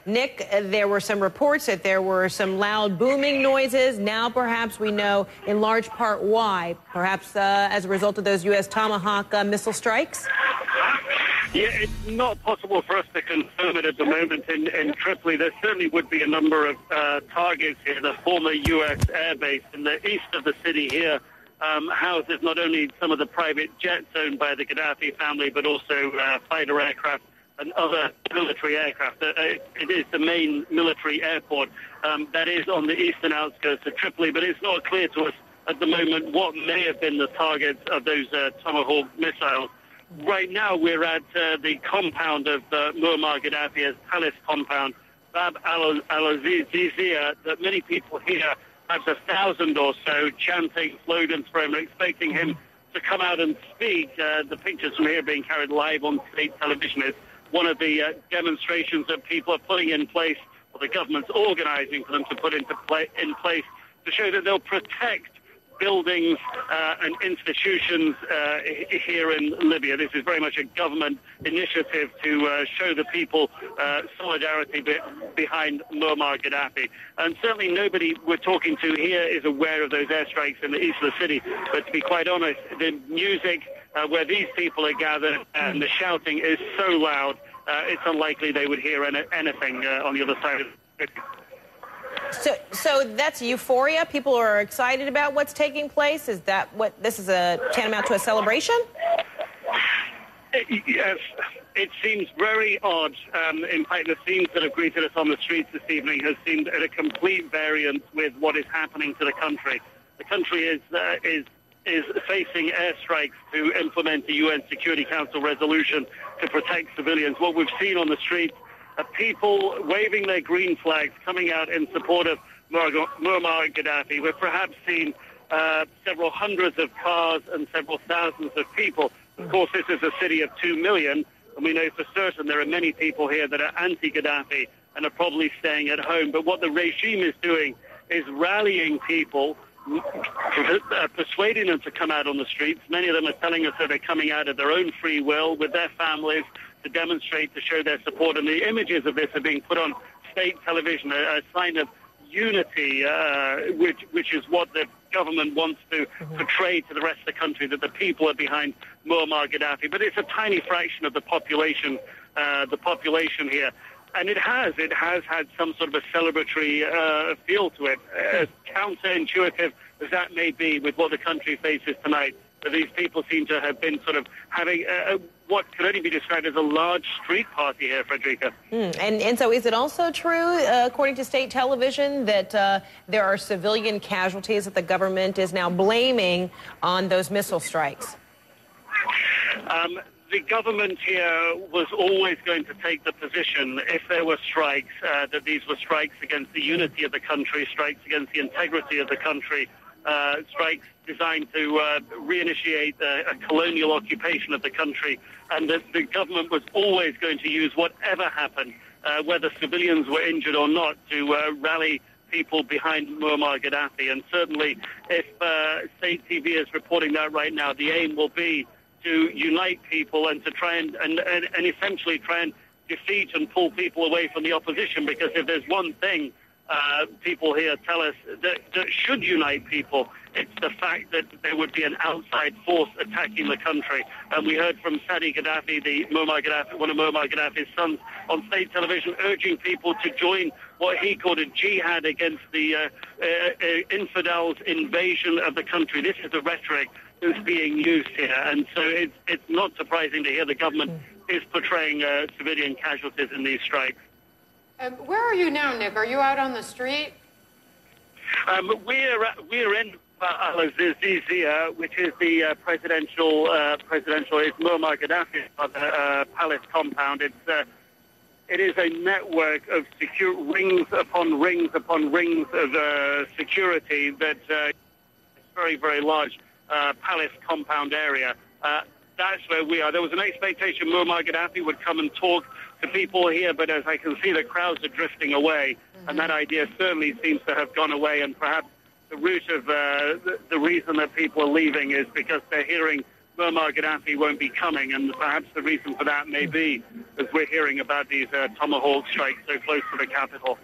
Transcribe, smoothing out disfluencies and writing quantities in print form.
Nick, there were some reports that there were some loud booming noises. Now perhaps we know in large part why, perhaps as a result of those U.S. Tomahawk missile strikes? Yeah, it's not possible for us to confirm it at the moment in Tripoli. There certainly would be a number of targets here. The former U.S. airbase in the east of the city here houses not only some of the private jets owned by the Gaddafi family, but also fighter aircraft and other military aircraft. It is the main military airport that is on the eastern outskirts of Tripoli, but it's not clear to us at the moment what may have been the targets of those Tomahawk missiles. Right now, we're at the compound of Muammar Gaddafi's palace compound, Bab al-Azizia, that many people here, perhaps 1,000 or so, chanting slogans for him, expecting him to come out and speak. The pictures from here being carried live on state television is one of the demonstrations that people are putting in place, or the government's organizing for them to put in place to show that they'll protect buildings and institutions here in Libya. This is very much a government initiative to show the people solidarity behind Muammar Gaddafi. And certainly nobody we're talking to here is aware of those airstrikes in the east of the city. But to be quite honest, the music where these people are gathered and the shouting is so loud, it's unlikely they would hear anything on the other side of the city. So that's euphoria? People are excited about what's taking place? Is that what this is tantamount to a celebration? Yes, it seems very odd. In fact, the scenes that have greeted us on the streets this evening has seemed at a complete variance with what is happening to the country. The country is facing airstrikes to implement the UN Security Council resolution to protect civilians. What we've seen on the streets are people waving their green flags coming out in support of Muammar Gaddafi. We've perhaps seen several hundreds of cars and several thousands of people. Of course, this is a city of 2 million, and we know for certain there are many people here that are anti-Gaddafi and are probably staying at home. But what the regime is doing is rallying people, persuading them to come out on the streets. Many of them are telling us that they're coming out of their own free will with their families to demonstrate, to show their support. And the images of this are being put on state television, a sign of unity, which is what the government wants to portray to the rest of the country, that the people are behind Muammar Gaddafi. But it's a tiny fraction of the population here. And it has had some sort of a celebratory feel to it, as counterintuitive as that may be with what the country faces tonight. But these people seem to have been sort of having what could only be described as a large street party here, Frederica. And so is it also true, according to state television, that there are civilian casualties that the government is now blaming on those missile strikes? The government here was always going to take the position, if there were strikes, that these were strikes against the unity of the country, strikes against the integrity of the country, strikes designed to reinitiate a colonial occupation of the country, and that the government was always going to use whatever happened, whether civilians were injured or not, to rally people behind Muammar Gaddafi. And certainly, if state TV is reporting that right now, the aim will be to unite people and to try and essentially try and defeat and pull people away from the opposition. Because if there's one thing people here tell us that should unite people, it's the fact that there would be an outside force attacking the country. And we heard from Sadi Gaddafi, one of Muammar Gaddafi's sons, on state television, urging people to join what he called a jihad against the infidels' invasion of the country. This is the rhetoric that's being used here. And so it's not surprising to hear the government is portraying civilian casualties in these strikes. Where are you now, Nick? Are you out on the street? We're in al-Azizia, which is the presidential it's Muammar Gaddafi's palace compound. It is a network of rings upon rings upon rings of security that very, very large palace compound area. That's where we are. There was an expectation Muammar Gaddafi would come and talk to people here, but as I can see, the crowds are drifting away, and that idea certainly seems to have gone away. And perhaps the root of the reason that people are leaving is because they're hearing Muammar Gaddafi won't be coming, and perhaps the reason for that may be, as we're hearing about these Tomahawk strikes so close to the capital.